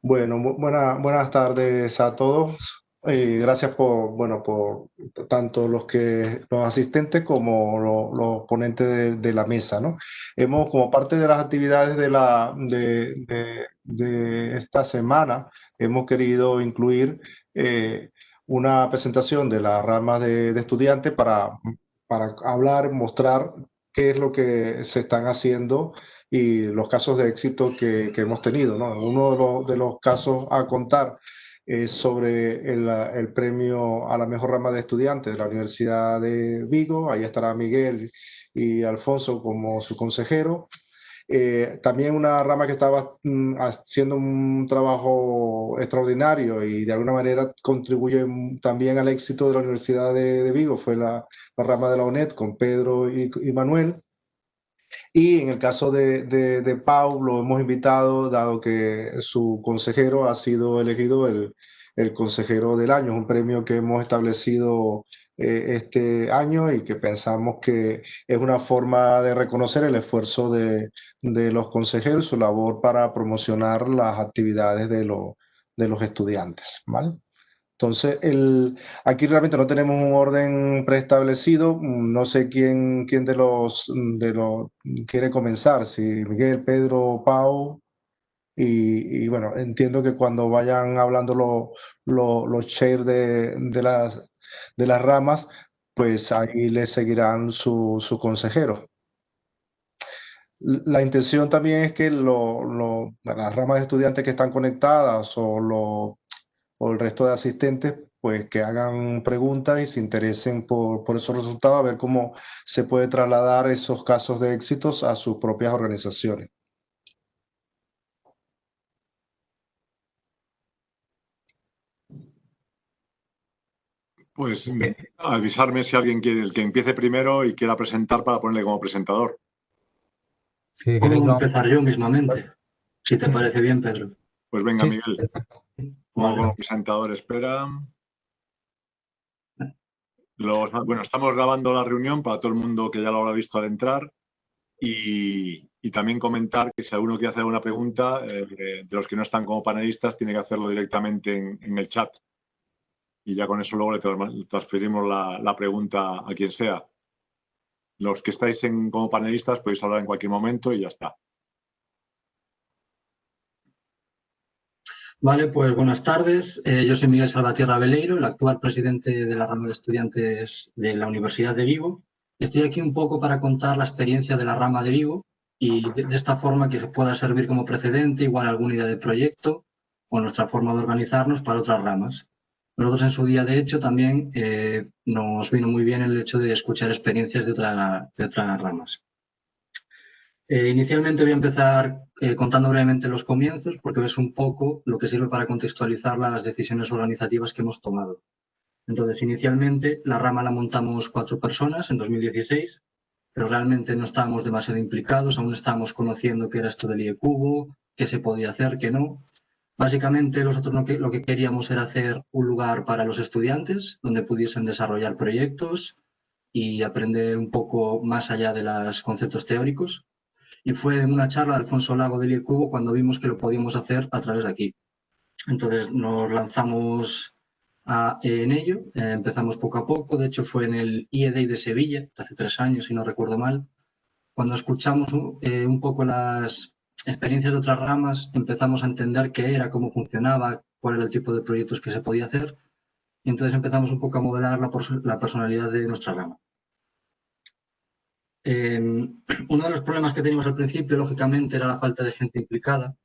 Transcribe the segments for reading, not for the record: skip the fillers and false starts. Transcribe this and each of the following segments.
Bueno, buenas tardes a todos. Gracias por tanto los asistentes como los ponentes de la mesa, ¿no? Como parte de las actividades de esta semana, hemos querido incluir una presentación de las ramas de estudiantes para hablar, mostrar qué es lo que se están haciendo y los casos de éxito que hemos tenido, ¿no? Uno de los casos a contar es sobre el premio a la mejor rama de estudiantes de la Universidad de Vigo. Ahí estará Miguel y Alfonso como su consejero. También una rama que estaba haciendo un trabajo extraordinario y de alguna manera contribuye también al éxito de la Universidad de Vigo fue la rama de la UNED con Pedro y Manuel. Y en el caso de Pau, lo hemos invitado, dado que su consejero ha sido elegido el consejero del año. Es un premio que hemos establecido este año y que pensamos que es una forma de reconocer el esfuerzo de los consejeros y su labor para promocionar las actividades de los estudiantes, ¿vale? Entonces, aquí realmente no tenemos un orden preestablecido. No sé quién de los quiere comenzar, si Miguel, Pedro, Pau. Y bueno, entiendo que cuando vayan hablando los chairs de las ramas, pues ahí les seguirán sus consejeros. La intención también es que las ramas de estudiantes que están conectadas o el resto de asistentes, pues que hagan preguntas y se interesen por esos resultados, a ver cómo se puede trasladar esos casos de éxitos a sus propias organizaciones. Pues Ok. avisarme si alguien quiere, el que empiece primero y quiera presentar para ponerle como presentador. Si queréis, Puedo vamos. empezar yo mismamente, si te parece bien, Pedro. Pues venga, Sí, Miguel, pongo Vale. como presentador, espera. Bueno, estamos grabando la reunión para todo el mundo que ya lo habrá visto al entrar y también comentar que si alguno quiere hacer alguna pregunta, de los que no están como panelistas, tiene que hacerlo directamente en el chat y ya con eso luego le transferimos la pregunta a quien sea. Los que estáis como panelistas podéis hablar en cualquier momento y ya está. Vale, pues buenas tardes. Yo soy Miguel Salvatierra Veleiro, el actual presidente de la rama de estudiantes de la Universidad de Vigo. Estoy aquí un poco para contar la experiencia de la rama de Vigo y de esta forma que se pueda servir como precedente, igual alguna idea de proyecto o nuestra forma de organizarnos para otras ramas. Nosotros en su día, de hecho, también nos vino muy bien el hecho de escuchar experiencias de otras ramas. Inicialmente voy a empezar contando brevemente los comienzos, porque es un poco lo que sirve para contextualizar las decisiones organizativas que hemos tomado. Entonces, inicialmente la rama la montamos 4 personas en 2016, pero realmente no estábamos demasiado implicados, aún estábamos conociendo qué era esto del IECubo, qué se podía hacer, qué no. Básicamente nosotros lo que queríamos era hacer un lugar para los estudiantes donde pudiesen desarrollar proyectos y aprender un poco más allá de los conceptos teóricos. Y fue en una charla de Alfonso Lago del IECubo cuando vimos que lo podíamos hacer a través de aquí. Entonces nos lanzamos en ello, empezamos poco a poco, de hecho fue en el IEDEI de Sevilla, hace 3 años si no recuerdo mal, cuando escuchamos un poco las experiencias de otras ramas, empezamos a entender qué era, cómo funcionaba, cuál era el tipo de proyectos que se podía hacer, y entonces empezamos un poco a modelar la personalidad de nuestra rama. Uno de los problemas que teníamos al principio, lógicamente, era la falta de gente implicada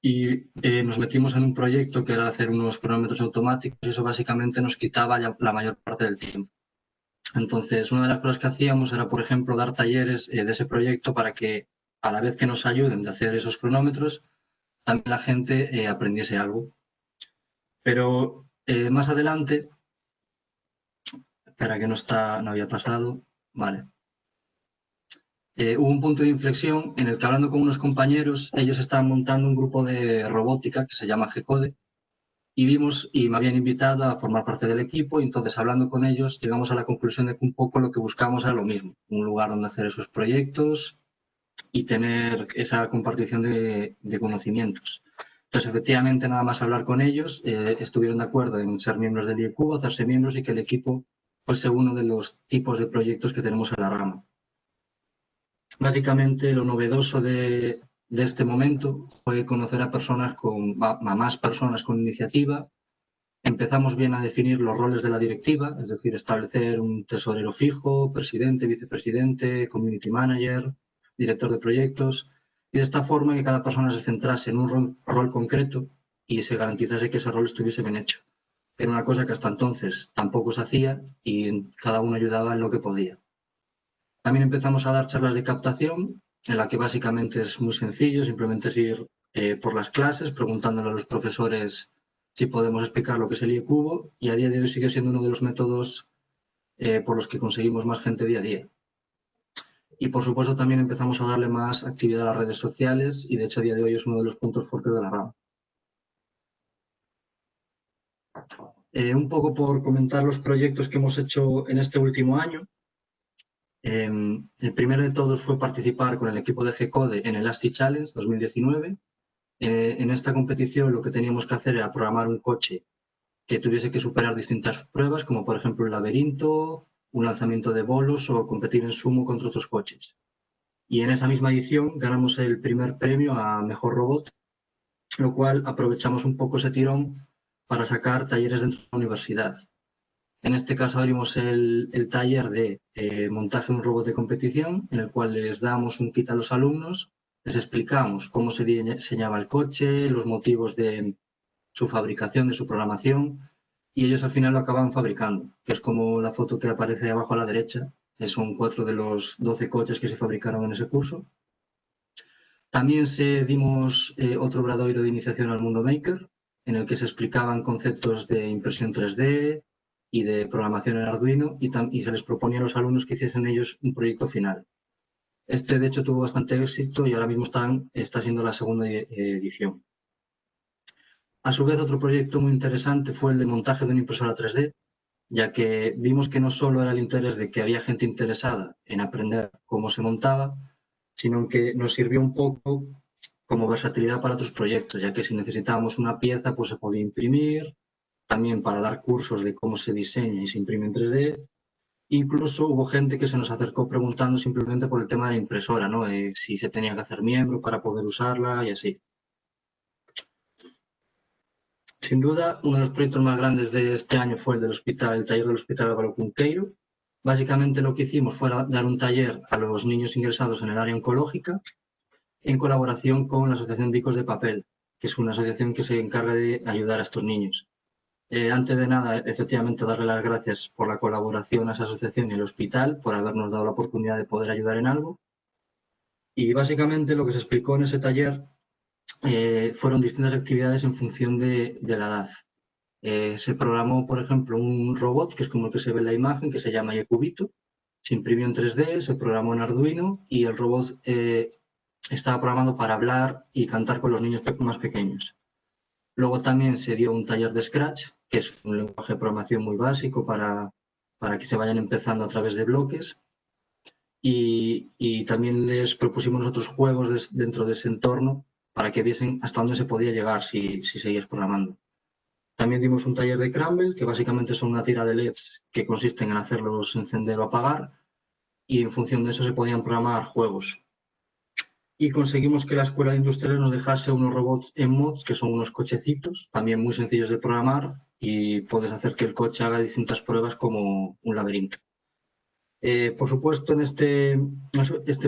y nos metimos en un proyecto que era hacer unos cronómetros automáticos y eso básicamente nos quitaba la mayor parte del tiempo. Entonces, una de las cosas que hacíamos era, por ejemplo, dar talleres de ese proyecto para que a la vez que nos ayuden de hacer esos cronómetros, también la gente aprendiese algo. Pero más adelante, espera que no había pasado, vale. Hubo un punto de inflexión en el que hablando con unos compañeros, ellos estaban montando un grupo de robótica que se llama G-Code y vimos y me habían invitado a formar parte del equipo y entonces hablando con ellos llegamos a la conclusión de que un poco lo que buscábamos era lo mismo, un lugar donde hacer esos proyectos y tener esa compartición de conocimientos. Entonces, efectivamente, nada más hablar con ellos, estuvieron de acuerdo en ser miembros del IECubo, hacerse miembros y que el equipo fuese uno de los tipos de proyectos que tenemos en la rama. Básicamente, lo novedoso de este momento fue conocer a más personas con iniciativa. Empezamos bien a definir los roles de la directiva, es decir, establecer un tesorero fijo, presidente, vicepresidente, community manager, director de proyectos, y de esta forma que cada persona se centrase en un rol concreto y se garantizase que ese rol estuviese bien hecho. Era una cosa que hasta entonces tampoco se hacía y cada uno ayudaba en lo que podía. También empezamos a dar charlas de captación, en la que básicamente es muy sencillo, simplemente es ir por las clases preguntándole a los profesores si podemos explicar lo que es el IECubo, y a día de hoy sigue siendo uno de los métodos por los que conseguimos más gente día a día. Y por supuesto también empezamos a darle más actividad a las redes sociales y de hecho a día de hoy es uno de los puntos fuertes de la rama. Un poco por comentar los proyectos que hemos hecho en este último año. El primero de todos fue participar con el equipo de G-Code en el ASTI Challenge 2019. En esta competición lo que teníamos que hacer era programar un coche que tuviese que superar distintas pruebas, como por ejemplo un laberinto, un lanzamiento de bolos o competir en sumo contra otros coches. Y en esa misma edición ganamos el primer premio a Mejor Robot, lo cual aprovechamos un poco ese tirón para sacar talleres dentro de la universidad. En este caso abrimos el taller de montaje de un robot de competición, en el cual les damos un kit a los alumnos, les explicamos cómo se diseñaba el coche, los motivos de su fabricación, de su programación, y ellos al final lo acaban fabricando, que es como la foto que aparece abajo a la derecha, que son 4 de los 12 coches que se fabricaron en ese curso. También dimos otro obradoiro de iniciación al mundo maker, en el que se explicaban conceptos de impresión 3D y de programación en Arduino, y se les proponía a los alumnos que hiciesen ellos un proyecto final. Este, de hecho, tuvo bastante éxito y ahora mismo está siendo la segunda edición. A su vez, otro proyecto muy interesante fue el de montaje de una impresora 3D, ya que vimos que no solo era el interés de que había gente interesada en aprender cómo se montaba, sino que nos sirvió un poco como versatilidad para otros proyectos, ya que si necesitábamos una pieza, pues se podía imprimir, también para dar cursos de cómo se diseña y se imprime en 3D. Incluso hubo gente que se nos acercó preguntando simplemente por el tema de la impresora, ¿no? Si se tenía que hacer miembro para poder usarla y así. Sin duda, uno de los proyectos más grandes de este año fue el taller del Hospital Álvaro Cunqueiro. Básicamente lo que hicimos fue dar un taller a los niños ingresados en el área oncológica en colaboración con la Asociación Bicos de Papel, que es una asociación que se encarga de ayudar a estos niños. Antes de nada, efectivamente, darle las gracias por la colaboración a esa asociación y al hospital, por habernos dado la oportunidad de poder ayudar en algo. Y básicamente lo que se explicó en ese taller fueron distintas actividades en función de la edad. Se programó, por ejemplo, un robot, que es como el que se ve en la imagen, que se llama Yecubito. Se imprimió en 3D, se programó en Arduino y el robot estaba programado para hablar y cantar con los niños más pequeños. Luego también se dio un taller de Scratch, que es un lenguaje de programación muy básico para que se vayan empezando a través de bloques. Y también les propusimos otros juegos dentro de ese entorno para que viesen hasta dónde se podía llegar si seguías programando. También dimos un taller de Crumble, que básicamente son una tira de LEDs que consisten en hacerlos encender o apagar, y en función de eso se podían programar juegos. Y conseguimos que la Escuela de Industriales nos dejase unos robots en mods, que son unos cochecitos, también muy sencillos de programar, y puedes hacer que el coche haga distintas pruebas como un laberinto. Por supuesto, este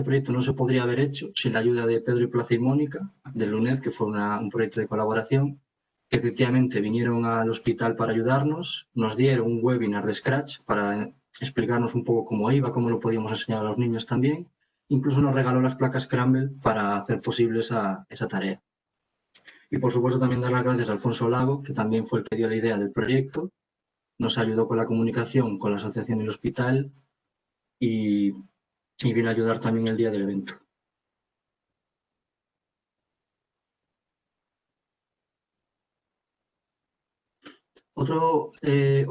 proyecto no se podría haber hecho sin la ayuda de Pedro y Plaza y Mónica, del UNED, que fue un proyecto de colaboración, que efectivamente vinieron al hospital para ayudarnos, nos dieron un webinar de Scratch para explicarnos un poco cómo iba, cómo lo podíamos enseñar a los niños también. Incluso nos regaló las placas Crumble para hacer posible esa tarea. Y por supuesto también dar las gracias a Alfonso Lago, que también fue el que dio la idea del proyecto, nos ayudó con la comunicación con la asociación y el hospital y vino a ayudar también el día del evento. Otro de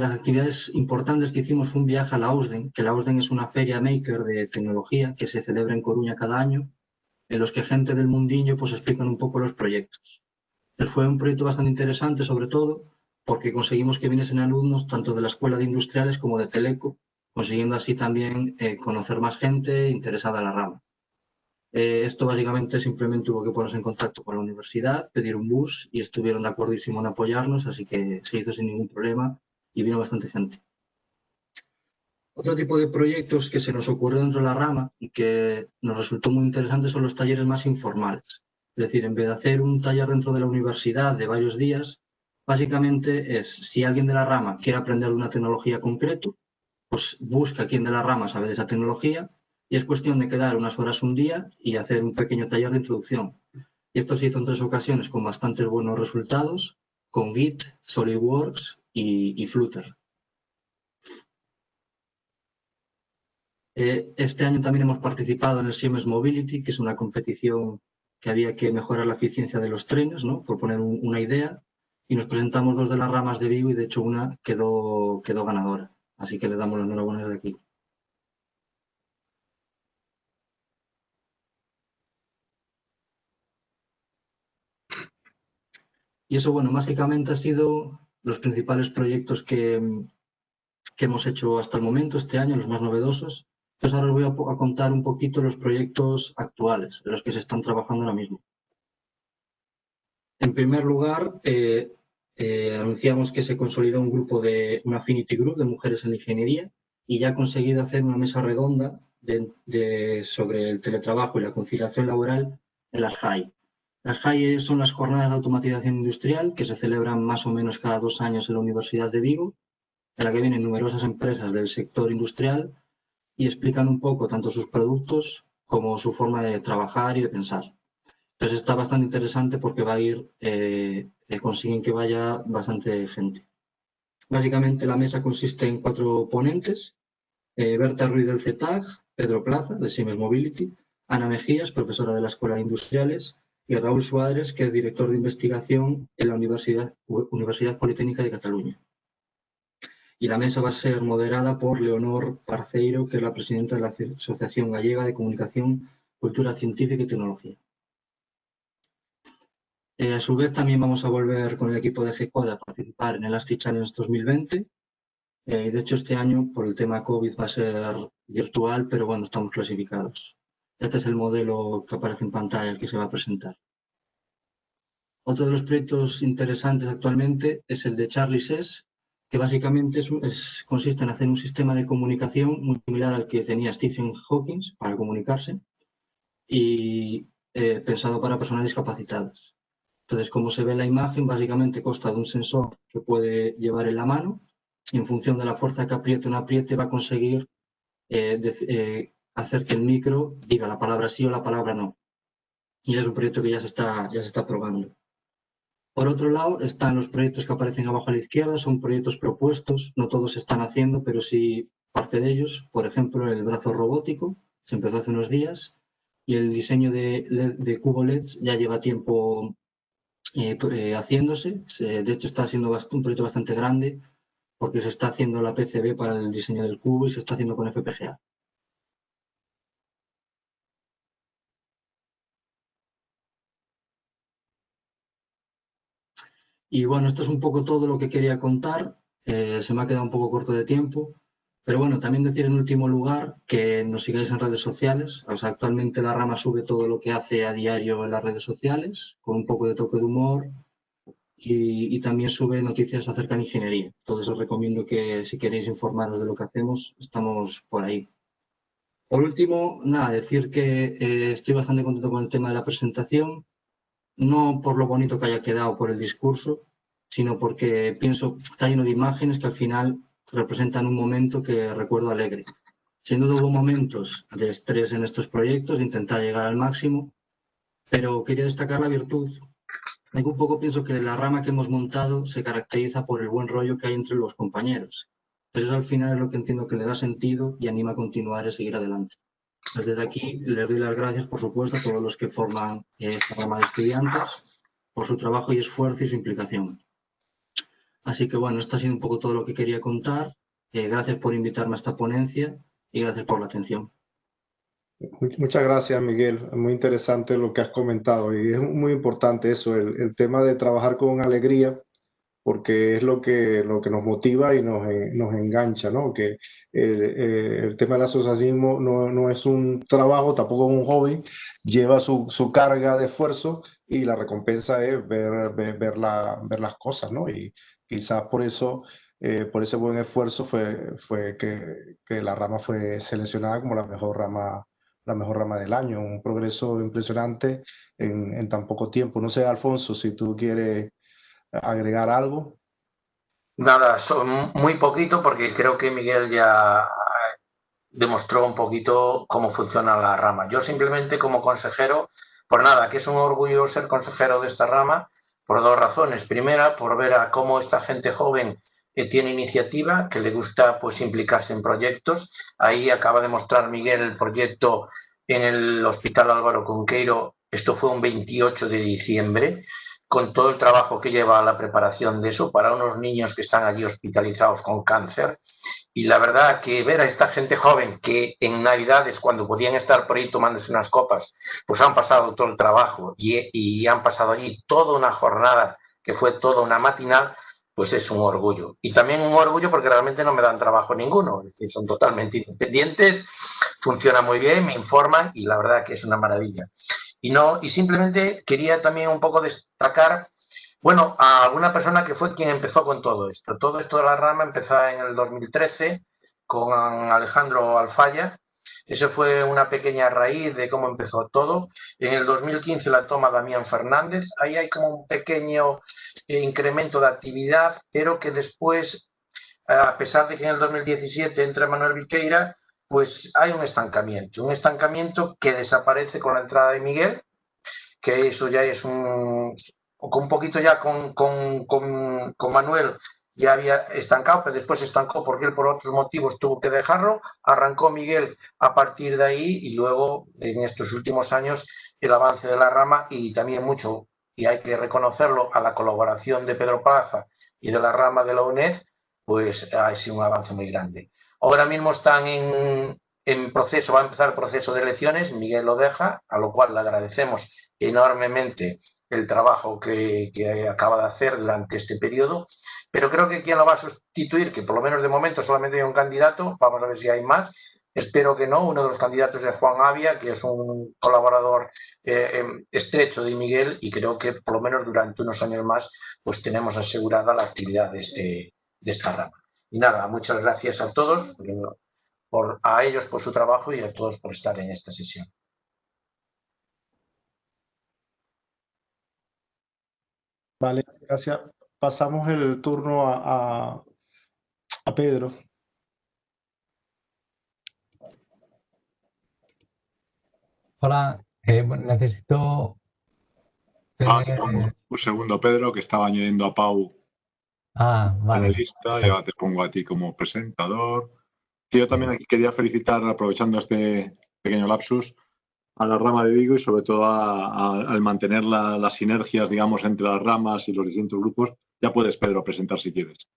las actividades importantes que hicimos fue un viaje a la Ausden, que la Ausden es una feria maker de tecnología que se celebra en Coruña cada año en los que gente del mundillo pues explican un poco los proyectos. Entonces, fue un proyecto bastante interesante, sobre todo porque conseguimos que viniesen alumnos tanto de la Escuela de Industriales como de Teleco, consiguiendo así también conocer más gente interesada en la rama. Esto básicamente simplemente hubo que ponerse en contacto con la universidad, pedir un bus y estuvieron de acuerdísimo en apoyarnos, así que se hizo sin ningún problema y vino bastante gente. Otro tipo de proyectos que se nos ocurrió dentro de la rama y que nos resultó muy interesante son los talleres más informales. Es decir, en vez de hacer un taller dentro de la universidad de varios días, básicamente es, si alguien de la rama quiere aprender de una tecnología concreta, pues busca quién de la rama sabe de esa tecnología y es cuestión de quedar unas horas un día y hacer un pequeño taller de introducción. Y esto se hizo en 3 ocasiones con bastantes buenos resultados, con Git, SolidWorks y Flutter. Este año también hemos participado en el Siemens Mobility, que es una competición que había que mejorar la eficiencia de los trenes, ¿no? Por poner una idea, y nos presentamos 2 de las ramas de Vigo y de hecho una quedó ganadora. Así que le damos la enhorabuena desde aquí. Y eso, bueno, básicamente han sido los principales proyectos que hemos hecho hasta el momento, este año, los más novedosos. Entonces ahora os voy a contar un poquito los proyectos actuales, en los que se están trabajando ahora mismo. En primer lugar, anunciamos que se consolidó un grupo un Affinity Group de mujeres en ingeniería y ya ha conseguido hacer una mesa redonda sobre el teletrabajo y la conciliación laboral en las JAI. Las JAI son las jornadas de automatización industrial que se celebran más o menos cada 2 años en la Universidad de Vigo, en la que vienen numerosas empresas del sector industrial y explican un poco tanto sus productos como su forma de trabajar y de pensar. Entonces está bastante interesante porque va a ir, consiguen que vaya bastante gente. Básicamente la mesa consiste en 4 ponentes, Berta Ruiz del CETAG, Pedro Plaza, de Siemens Mobility, Ana Mejías, profesora de la Escuela de Industriales, y Raúl Suárez, que es director de investigación en la Universidad Politécnica de Cataluña. Y la mesa va a ser moderada por Leonor Parceiro, que es la presidenta de la Asociación Gallega de Comunicación, Cultura Científica y Tecnología. A su vez, también vamos a volver con el equipo de GECODE a participar en el ASTI Challenge 2020. De hecho, este año, por el tema COVID, va a ser virtual, pero bueno, estamos clasificados. Este es el modelo que aparece en pantalla, el que se va a presentar. Otro de los proyectos interesantes actualmente es el de Charlie Sess, que básicamente consiste en hacer un sistema de comunicación muy similar al que tenía Stephen Hawking para comunicarse y pensado para personas discapacitadas. Entonces, como se ve en la imagen, básicamente consta de un sensor que puede llevar en la mano y en función de la fuerza que apriete o no apriete va a conseguir hacer que el micro diga la palabra sí o la palabra no. Y es un proyecto que ya se está probando. Por otro lado, están los proyectos que aparecen abajo a la izquierda, son proyectos propuestos, no todos se están haciendo, pero sí parte de ellos. Por ejemplo, el brazo robótico, se empezó hace unos días, y el diseño de cubo LEDs ya lleva tiempo haciéndose. De hecho, está siendo un proyecto bastante grande porque se está haciendo la PCB para el diseño del cubo y se está haciendo con FPGA. Y bueno, esto es un poco todo lo que quería contar. Se me ha quedado un poco corto de tiempo. Pero bueno, también decir en último lugar que nos sigáis en redes sociales. O sea, actualmente la rama sube todo lo que hace a diario en las redes sociales, con un poco de toque de humor. Y también sube noticias acerca de ingeniería. Entonces os recomiendo que si queréis informaros de lo que hacemos, estamos por ahí. Por último, nada, decir que estoy bastante contento con el tema de la presentación, no por lo bonito que haya quedado por el discurso, sino porque pienso que está lleno de imágenes que al final representan un momento que recuerdo alegre. Sin duda hubo momentos de estrés en estos proyectos, intentar llegar al máximo, pero quería destacar la virtud. Un poco pienso que la rama que hemos montado se caracteriza por el buen rollo que hay entre los compañeros. Pero eso al final es lo que entiendo que le da sentido y anima a continuar y seguir adelante. Desde aquí les doy las gracias, por supuesto, a todos los que forman esta rama de estudiantes por su trabajo y esfuerzo y su implicación. Así que bueno, esto ha sido un poco todo lo que quería contar. Gracias por invitarme a esta ponencia y gracias por la atención. Muchas gracias, Miguel. Muy interesante lo que has comentado y es muy importante eso, el tema de trabajar con alegría, porque es lo que nos motiva y nos engancha, ¿no? Que el tema del asociacionismo no es un trabajo, tampoco es un hobby, lleva su carga de esfuerzo y la recompensa es ver las cosas, ¿no? Y quizás por ese buen esfuerzo fue que la rama fue seleccionada como la mejor rama del año, un progreso impresionante en tan poco tiempo. No sé, Alfonso, si tú quieres agregar algo. Nada, son muy poquito porque creo que Miguel ya demostró un poquito cómo funciona la rama. Yo simplemente como consejero, por nada, que es un orgullo ser consejero de esta rama, por dos razones. Primera, por ver a cómo esta gente joven tiene iniciativa, que le gusta pues implicarse en proyectos. Ahí acaba de mostrar Miguel el proyecto en el Hospital Álvaro Cunqueiro. Esto fue un 28 de diciembre, con todo el trabajo que lleva a la preparación de eso para unos niños que están allí hospitalizados con cáncer. Y la verdad que ver a esta gente joven que en Navidades, cuando podían estar por ahí tomándose unas copas, pues han pasado todo el trabajo y han pasado allí toda una jornada, que fue toda una matinal, pues es un orgullo. Y también un orgullo porque realmente no me dan trabajo ninguno, es decir, son totalmente independientes, funcionan muy bien, me informan y la verdad que es una maravilla. Y simplemente quería también un poco destacar, bueno, a alguna persona que fue quien empezó con todo esto. Todo esto de la rama empezó en el 2013 con Alejandro Alfaya. Esa fue una pequeña raíz de cómo empezó todo. En el 2015 la toma Damián Fernández. Ahí hay como un pequeño incremento de actividad, pero que después, a pesar de que en el 2017 entra Manuel Viqueira, pues hay un estancamiento que desaparece con la entrada de Miguel, que eso ya es un poquito ya con Manuel ya había estancado, pero después se estancó porque él por otros motivos tuvo que dejarlo, arrancó Miguel a partir de ahí y luego en estos últimos años el avance de la rama y también mucho, y hay que reconocerlo, a la colaboración de Pedro Plaza y de la rama de la UNED, pues ha sido un avance muy grande. Ahora mismo están en proceso, va a empezar el proceso de elecciones, Miguel lo deja, a lo cual le agradecemos enormemente el trabajo que acaba de hacer durante este periodo, pero creo que quien lo va a sustituir, que por lo menos de momento solamente hay un candidato, vamos a ver si hay más, espero que no, uno de los candidatos es Juan Avia, que es un colaborador estrecho de Miguel y creo que por lo menos durante unos años más pues tenemos asegurada la actividad de esta rama. Y nada, muchas gracias a todos, a ellos por su trabajo y a todos por estar en esta sesión. Vale, gracias. Pasamos el turno a Pedro. Hola, bueno, necesito tener... Un segundo, Pedro, que estaba añadiendo a Pau vale. panelista, y ahora te pongo a ti como presentador. Yo también aquí quería felicitar, aprovechando este pequeño lapsus, a la rama de Vigo y sobre todo al mantener las sinergias, digamos, entre las ramas y los distintos grupos. Ya puedes, Pedro, presentar si quieres.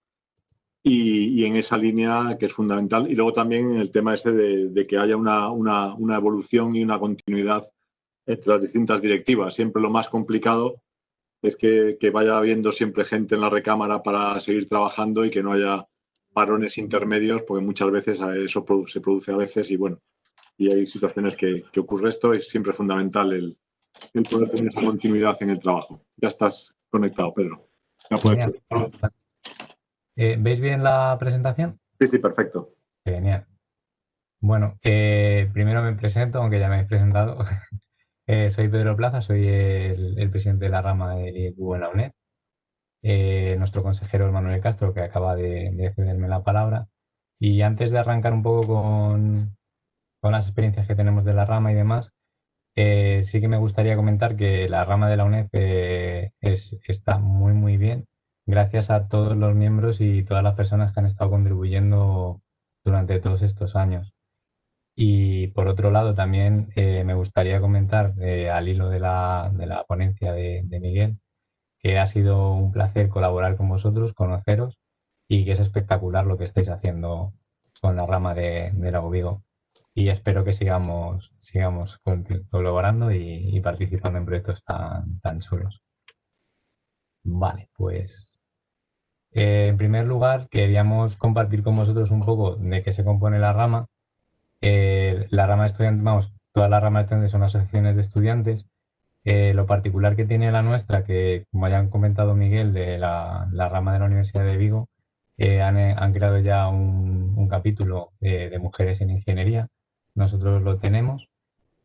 Y en esa línea que es fundamental. Y luego también el tema ese de que haya una evolución y una continuidad entre las distintas directivas. Siempre lo más complicado es que vaya habiendo siempre gente en la recámara para seguir trabajando y que no haya parones intermedios, porque muchas veces eso se produce a veces y bueno, y hay situaciones que ocurre esto. Es siempre fundamental el poder tener esa continuidad en el trabajo. Ya estás conectado, Pedro. Ya puedes. ¿Veis bien la presentación? Sí, perfecto. Genial. Bueno, primero me presento, aunque ya me habéis presentado. Soy Pedro Plaza, soy el presidente de la rama de Vigo en la UNED. Nuestro consejero es Manuel Castro, que acaba de cederme la palabra. Y antes de arrancar un poco con las experiencias que tenemos de la rama y demás, sí que me gustaría comentar que la rama de la UNED está muy, muy bien, gracias a todos los miembros y todas las personas que han estado contribuyendo durante todos estos años. Y por otro lado, también me gustaría comentar, al hilo de la ponencia de Miguel, que ha sido un placer colaborar con vosotros, conoceros y que es espectacular lo que estáis haciendo con la rama de Lago Vigo. y espero que sigamos colaborando y participando en proyectos tan chulos. Vale, pues en primer lugar queríamos compartir con vosotros un poco de qué se compone la rama. La rama de estudiantes, vamos, todas las ramas de estudiantes son asociaciones de estudiantes. Lo particular que tiene la nuestra, que como ya han comentado Miguel, de la rama de la Universidad de Vigo, han creado ya un capítulo de mujeres en ingeniería. Nosotros lo tenemos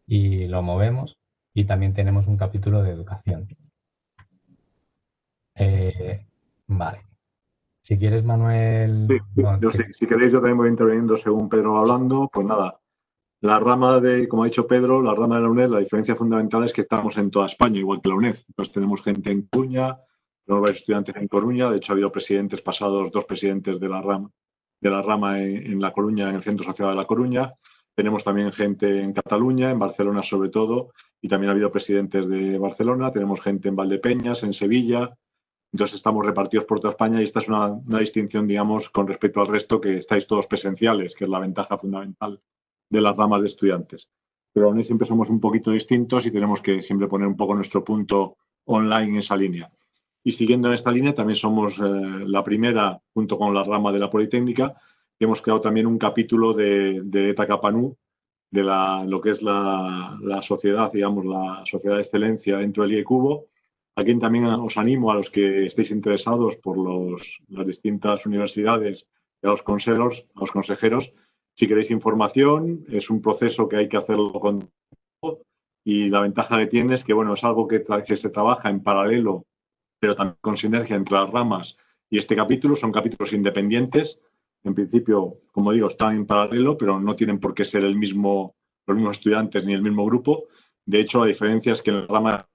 y lo movemos, y también tenemos un capítulo de educación. Vale. Si quieres, Manuel... Sí, no, yo si queréis, yo también voy interviniendo según Pedro va hablando. Pues nada, la rama de, como ha dicho Pedro, la rama de la UNED, la diferencia fundamental es que estamos en toda España, igual que la UNED. Pues tenemos gente en Coruña, tenemos varios estudiantes en Coruña. De hecho, ha habido presidentes pasados, 2 presidentes de la rama en La Coruña, en el Centro Social de La Coruña. Tenemos también gente en Cataluña, en Barcelona sobre todo, y también ha habido presidentes de Barcelona. Tenemos gente en Valdepeñas, en Sevilla. Entonces estamos repartidos por toda España y esta es una distinción, digamos, con respecto al resto, que estáis todos presenciales, que es la ventaja fundamental de las ramas de estudiantes. Pero aún siempre somos un poquito distintos y tenemos que siempre poner un poco nuestro punto online en esa línea. Y siguiendo en esta línea, también somos la primera, junto con la rama de la Politécnica, que hemos creado también un capítulo de ETA Capanú, de lo que es la sociedad, digamos, la sociedad de excelencia dentro del IECubo. A quien también os animo, a los que estéis interesados por las distintas universidades y a los consejeros, si queréis información, es un proceso que hay que hacerlo con todo, y la ventaja que tiene es que, bueno, es algo que se trabaja en paralelo, pero también con sinergia entre las ramas y este capítulo. Son capítulos independientes. En principio, como digo, están en paralelo, pero no tienen por qué ser los mismos estudiantes ni el mismo grupo. De hecho, la diferencia es que en la rama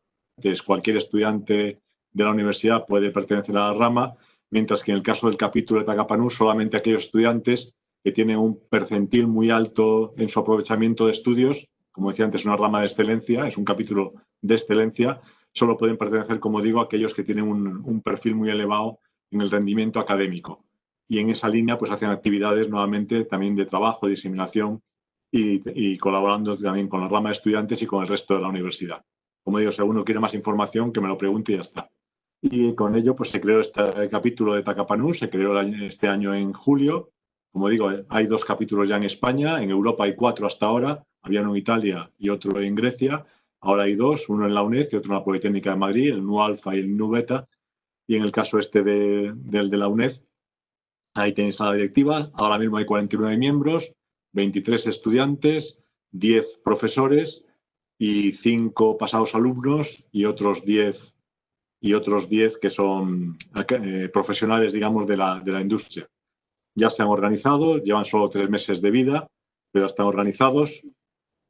cualquier estudiante de la universidad puede pertenecer a la rama, mientras que en el caso del capítulo de Tacapanú, solamente aquellos estudiantes que tienen un percentil muy alto en su aprovechamiento de estudios, como decía antes, una rama de excelencia, es un capítulo de excelencia, solo pueden pertenecer, como digo, aquellos que tienen un perfil muy elevado en el rendimiento académico. Y en esa línea pues hacen actividades nuevamente también de trabajo, de diseminación y colaborando también con la rama de estudiantes y con el resto de la universidad. Como digo, si alguno quiere más información, que me lo pregunte y ya está. Y con ello pues se creó este capítulo de Tacapanú, se creó este año en julio. Como digo, hay 2 capítulos ya en España, en Europa hay 4 hasta ahora, había uno en Italia y otro en Grecia. Ahora hay 2, uno en la UNED y otro en la Politécnica de Madrid, el NU Alfa y el NU Beta. Y en el caso del de la UNED, ahí tenéis a la directiva. Ahora mismo hay 49 miembros, 23 estudiantes, 10 profesores y 5 pasados alumnos y otros 10 que son profesionales, digamos, de la industria. Ya se han organizado, llevan solo 3 meses de vida, pero están organizados.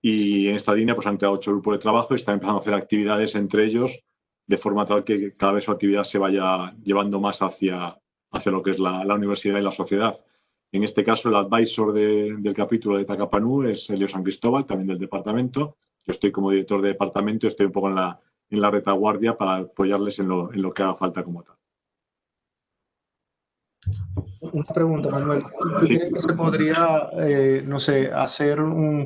Y en esta línea pues han creado 8 grupos de trabajo y están empezando a hacer actividades entre ellos, de forma tal que cada vez su actividad se vaya llevando más hacia lo que es la universidad y la sociedad. En este caso, el advisor del capítulo de Tacapanú es Elio San Cristóbal, también del departamento. Yo estoy como director de departamento, estoy un poco en la retaguardia para apoyarles en lo que haga falta como tal. Una pregunta, Manuel. ¿Tú crees que se podría, no sé,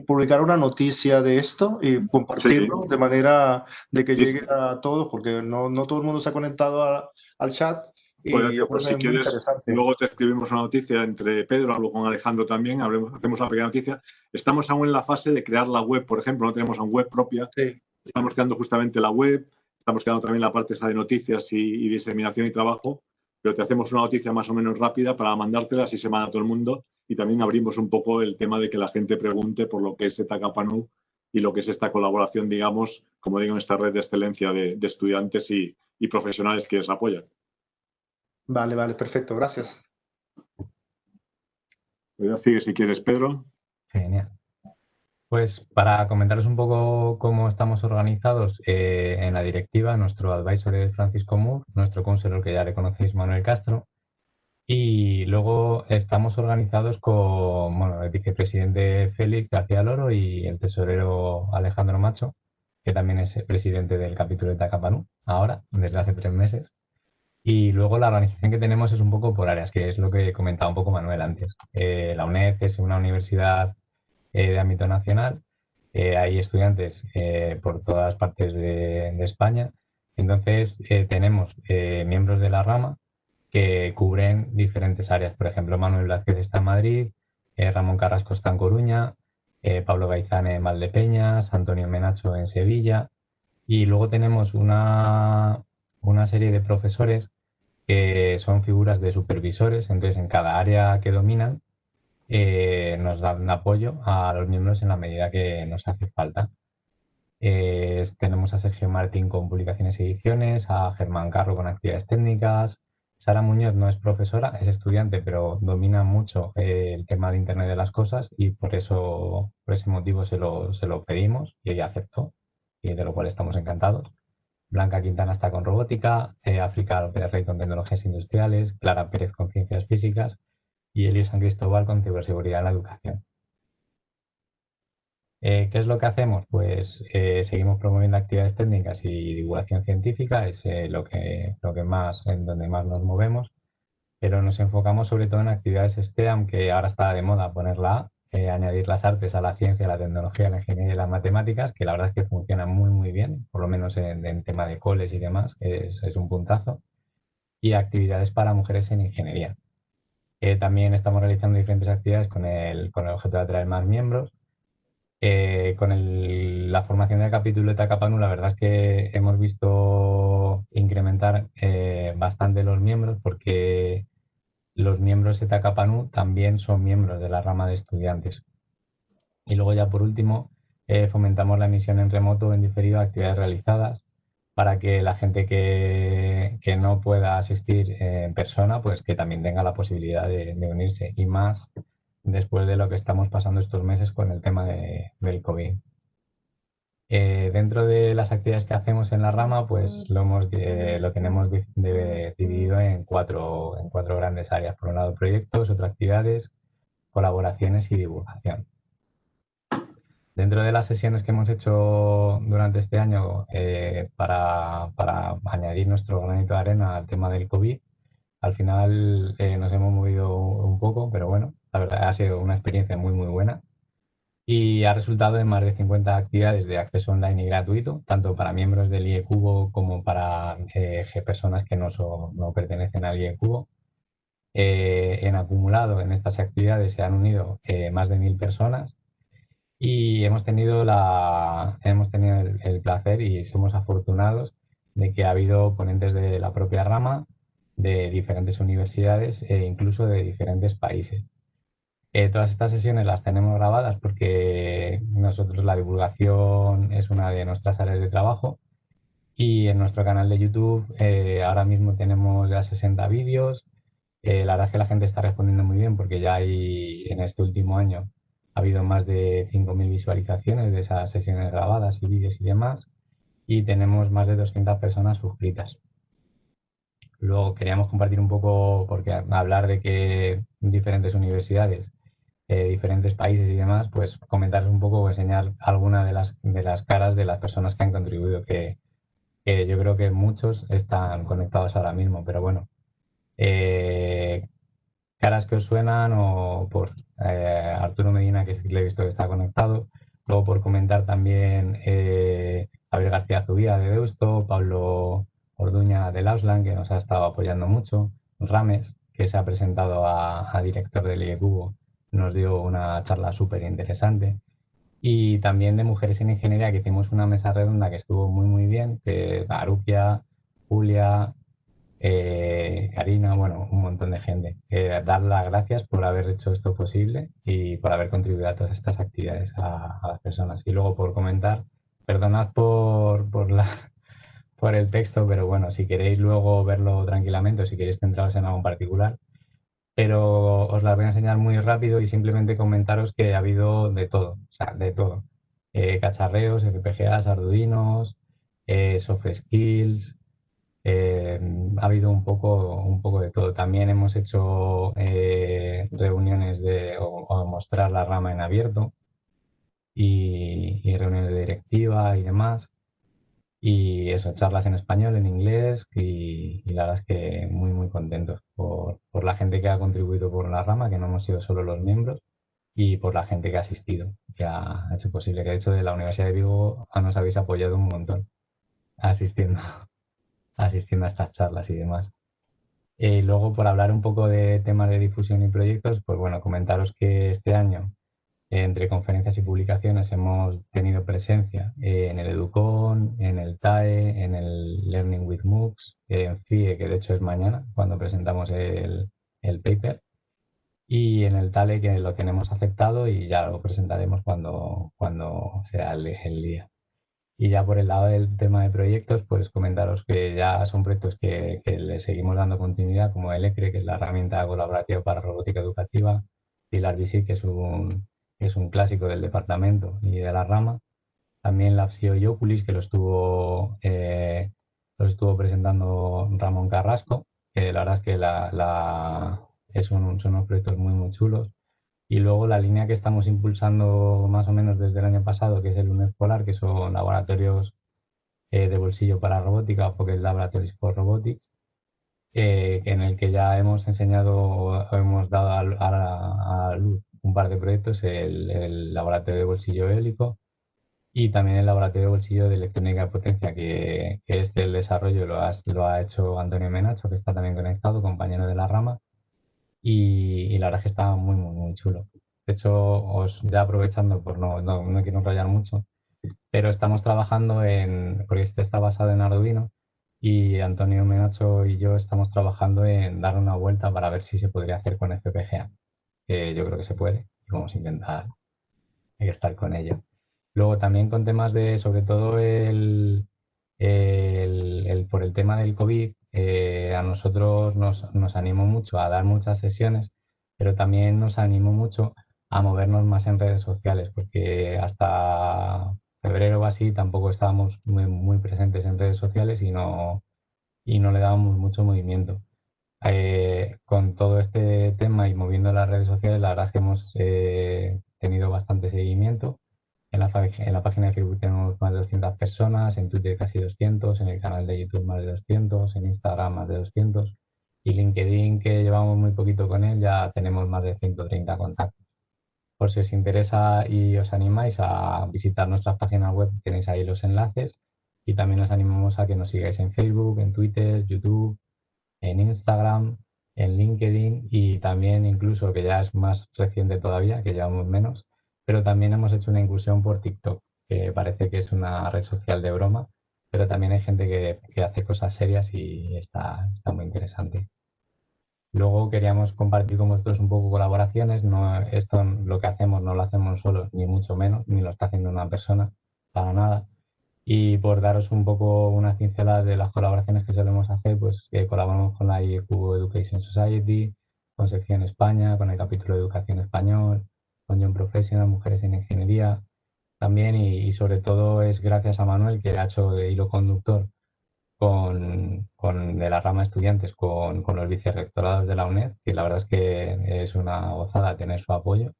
publicar una noticia de esto y compartirlo de manera de que llegue a todos? Porque no todo el mundo se ha conectado al chat. Y yo creo que si es muy quieres, interesante. luego te escribimos una noticia entre Pedro, hablo con Alejandro también, hacemos una pequeña noticia. Estamos aún en la fase de crear la web, por ejemplo, no tenemos una web propia. Sí. Estamos creando justamente la web, estamos creando también la parte esa de noticias y diseminación y trabajo, pero te hacemos una noticia más o menos rápida para mandártela, así se manda a todo el mundo, y también abrimos un poco el tema de que la gente pregunte por lo que es Tacapanú y lo que es esta colaboración, digamos, como digo, en esta red de excelencia de estudiantes y profesionales que les apoyan. Vale, perfecto, gracias. Sigue si quieres, Pedro. Genial. Pues para comentaros un poco cómo estamos organizados en la directiva, nuestro advisor es Francisco Moore, nuestro counselor, que ya le conocéis, Manuel Castro, y luego estamos organizados con el vicepresidente Félix García Loro y el tesorero Alejandro Macho, que también es el presidente del capítulo de Tacapanú, ahora, desde hace 3 meses. Y luego la organización que tenemos es un poco por áreas, que es lo que comentaba un poco Manuel antes. La UNED es una universidad de ámbito nacional. Hay estudiantes por todas partes de España. Entonces, tenemos miembros de la rama que cubren diferentes áreas. Por ejemplo, Manuel Blázquez está en Madrid, Ramón Carrasco está en Coruña, Pablo Gaizán en Valdepeñas, Antonio Menacho en Sevilla. Y luego tenemos una serie de profesores que son figuras de supervisores. Entonces, en cada área que dominan, nos dan apoyo a los miembros en la medida que nos hace falta. Tenemos a Sergio Martín con publicaciones y ediciones, a Germán Carro con actividades técnicas. Sara Muñoz no es profesora, es estudiante, pero domina mucho el tema de Internet de las cosas y por ese motivo se lo pedimos y ella aceptó, y de lo cual estamos encantados. Blanca Quintana está con robótica, África López Rey con tecnologías industriales, Clara Pérez con ciencias físicas y Elio San Cristóbal con ciberseguridad en la educación. ¿Qué es lo que hacemos? Pues seguimos promoviendo actividades técnicas y divulgación científica, es en donde más nos movemos, pero nos enfocamos sobre todo en actividades STEAM, que ahora está de moda ponerla A, añadir las artes a la ciencia, la tecnología, la ingeniería y las matemáticas, que la verdad es que funcionan muy muy bien, por lo menos en tema de coles y demás, es un puntazo, y actividades para mujeres en ingeniería. También estamos realizando diferentes actividades con el objeto de atraer más miembros. La formación del capítulo de Takapanu, la verdad es que hemos visto incrementar bastante los miembros, porque los miembros de Takapanu también son miembros de la rama de estudiantes. Y luego ya por último, fomentamos la emisión en remoto o en diferido de actividades realizadas para que la gente que no pueda asistir en persona, pues que también tenga la posibilidad de unirse, y más después de lo que estamos pasando estos meses con el tema del COVID. Dentro de las actividades que hacemos en la rama, pues lo tenemos dividido en cuatro grandes áreas. Por un lado, proyectos, otras actividades, colaboraciones y divulgación. Dentro de las sesiones que hemos hecho durante este año para añadir nuestro granito de arena al tema del COVID, al final nos hemos movido un poco, pero bueno, la verdad ha sido una experiencia muy muy buena y ha resultado en más de 50 actividades de acceso online y gratuito, tanto para miembros del IECubo como para personas que no pertenecen al IECubo. En acumulado en estas actividades se han unido más de 1000 personas. Y hemos tenido el placer y somos afortunados de que ha habido ponentes de la propia rama, de diferentes universidades e incluso de diferentes países. Todas estas sesiones las tenemos grabadas porque nosotros la divulgación es una de nuestras áreas de trabajo, y en nuestro canal de YouTube ahora mismo tenemos ya 60 vídeos. La verdad es que la gente está respondiendo muy bien porque ya en este último año ha habido más de 5.000 visualizaciones de esas sesiones grabadas y vídeos y demás, y tenemos más de 200 personas suscritas. Luego queríamos compartir un poco, porque hablar de que diferentes universidades, diferentes países y demás, pues comentaros un poco o enseñar alguna de las caras de las personas que han contribuido, que yo creo que muchos están conectados ahora mismo, pero bueno. Caras que os suenan, o por Arturo Medina, que sí que le he visto que está conectado. Luego por comentar también Javier García Zubía de Deusto, Pablo Orduña del Auslan, que nos ha estado apoyando mucho, Rames, que se ha presentado a director del IECubo, nos dio una charla súper interesante. Y también de mujeres en ingeniería, que hicimos una mesa redonda que estuvo muy muy bien, que Aruquia, Julia, Karina, bueno, un montón de gente. Dar las gracias por haber hecho esto posible y por haber contribuido a todas estas actividades a las personas. Y luego por comentar, perdonad por el texto, pero bueno, si queréis luego verlo tranquilamente o si queréis centraros en algo en particular, pero os las voy a enseñar muy rápido y simplemente comentaros que ha habido de todo, o sea, de todo. Cacharreos, FPGAs, Arduinos, soft skills. Ha habido un poco de todo. También hemos hecho reuniones o mostrar la rama en abierto y reuniones de directiva y demás. Y eso, charlas en español, en inglés, y la verdad es que muy, muy contentos por la gente que ha contribuido por la rama, que no hemos sido solo los miembros. y por la gente que ha asistido, que ha hecho posible. Que de hecho de la Universidad de Vigo nos habéis apoyado un montón asistiendo, asistiendo a estas charlas y demás. Luego, por hablar un poco de temas de difusión y proyectos, pues bueno, comentaros que este año, entre conferencias y publicaciones, hemos tenido presencia en el Educon, en el TAE, en el Learning with MOOCs, en FIE, que de hecho es mañana, cuando presentamos el paper, y en el TALE, que lo tenemos aceptado y ya lo presentaremos cuando sea el día. Y ya por el lado del tema de proyectos, pues comentaros que ya son proyectos que le seguimos dando continuidad, como el ECRE, que es la herramienta colaborativa para robótica educativa, Pilar Visit, que es un clásico del departamento y de la rama. También la Psio y Oculis, que lo estuvo presentando Ramón Carrasco, que la verdad es que son unos proyectos muy, muy chulos. Y luego la línea que estamos impulsando más o menos desde el año pasado, que es el UNED Polar, que son laboratorios de bolsillo para robótica, o Pocket Laboratories for Robotics, en el que ya hemos enseñado, hemos dado a luz un par de proyectos, el laboratorio de bolsillo eólico y también el laboratorio de bolsillo de electrónica de potencia, que es del desarrollo, lo ha hecho Antonio Menacho, que está también conectado, compañero de la rama, y la verdad es que está muy, muy, muy chulo. De hecho, ya aprovechando, por no quiero enrollar mucho, pero estamos trabajando porque este está basado en Arduino y Antonio Menacho y yo estamos trabajando en dar una vuelta para ver si se podría hacer con FPGA, que yo creo que se puede y vamos a intentar estar con ello. Luego también con temas sobre todo por el tema del COVID, a nosotros nos animó mucho a dar muchas sesiones, pero también nos animó mucho a movernos más en redes sociales, porque hasta febrero o así tampoco estábamos muy, muy presentes en redes sociales y no le dábamos mucho movimiento. Con todo este tema y moviendo las redes sociales, la verdad es que hemos tenido bastante seguimiento. En la página de Facebook tenemos más de 200 personas, en Twitter casi 200, en el canal de YouTube más de 200, en Instagram más de 200 y LinkedIn, que llevamos muy poquito con él, ya tenemos más de 130 contactos. Por si os interesa y os animáis a visitar nuestras páginas web, tenéis ahí los enlaces y también os animamos a que nos sigáis en Facebook, en Twitter, YouTube, en Instagram, en LinkedIn y también incluso, que ya es más reciente todavía, que llevamos menos, pero también hemos hecho una incursión por TikTok, que parece que es una red social de broma, pero también hay gente que hace cosas serias y está muy interesante. Luego queríamos compartir con vosotros un poco colaboraciones. No, esto lo que hacemos no lo hacemos solos, ni mucho menos, ni lo está haciendo una persona, para nada. Y por daros un poco una pincelada de las colaboraciones que solemos hacer, pues colaboramos con la IEQ Education Society, con Sección España, con el capítulo de Educación Español, con Young Professional, Mujeres en Ingeniería también y sobre todo es gracias a Manuel, que ha hecho de hilo conductor de la rama de estudiantes con los vicerrectorados de la UNED, que la verdad es que es una gozada tener su apoyo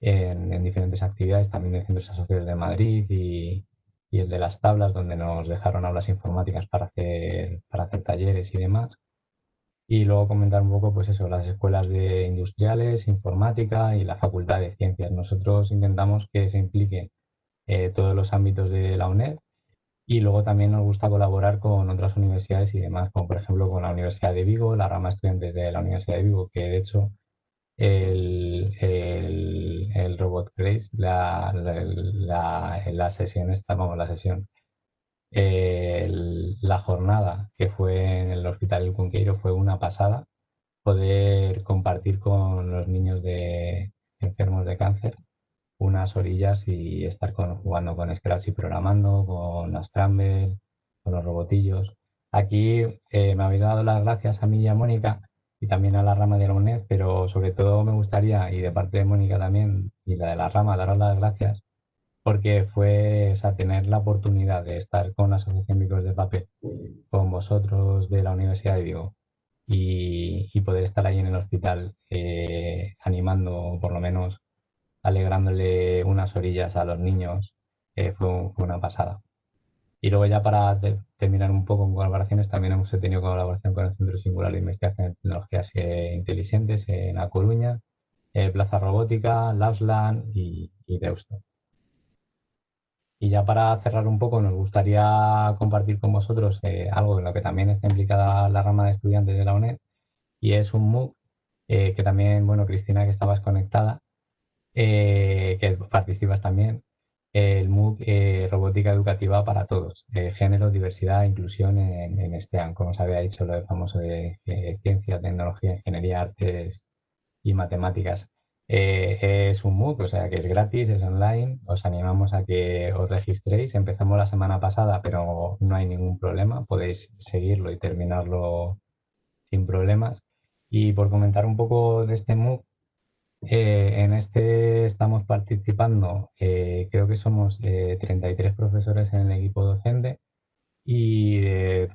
en diferentes actividades, también de centros asociados de Madrid y el de las tablas, donde nos dejaron aulas informáticas para hacer talleres y demás. Y luego comentar un poco, pues eso, las escuelas de industriales, informática y la Facultad de Ciencias. Nosotros intentamos que se impliquen todos los ámbitos de la UNED y luego también nos gusta colaborar con otras universidades y demás, como por ejemplo con la Universidad de Vigo, la rama de estudiantes de la Universidad de Vigo, que de hecho el Robot Craze, la sesión esta, vamos, la sesión, la jornada que fue en el Hospital El Cunqueiro fue una pasada, poder compartir con los niños enfermos de cáncer unas orillas y estar jugando con Scratch y programando, con las Scramble, con los robotillos. Aquí me habéis dado las gracias a mí y a Mónica y también a la rama de la UNED, pero sobre todo me gustaría, y de parte de Mónica también, y la de la rama, daros las gracias, porque fue, o sea, tener la oportunidad de estar con la Asociación Micros de Papel, con vosotros de la Universidad de Vigo, y poder estar ahí en el hospital animando, por lo menos alegrándole unas orillas a los niños, fue una pasada. Y luego ya para terminar un poco con colaboraciones, también hemos tenido colaboración con el Centro Singular de Investigación en Tecnologías Inteligentes en A Coruña, Plaza Robótica, Labsland y Deusto. Y ya para cerrar un poco, nos gustaría compartir con vosotros algo en lo que también está implicada la rama de estudiantes de la UNED, y es un MOOC que también, bueno, Cristina, que estabas conectada, que participas también, el MOOC Robótica Educativa para Todos, género, diversidad e inclusión en STEAM, como os había dicho, lo de famoso de ciencia, tecnología, ingeniería, artes y matemáticas. Es un MOOC, o sea que es gratis, es online. Os animamos a que os registréis. Empezamos la semana pasada, pero no hay ningún problema. Podéis seguirlo y terminarlo sin problemas. Y por comentar un poco de este MOOC, en este estamos participando, creo que somos 33 profesores en el equipo docente y de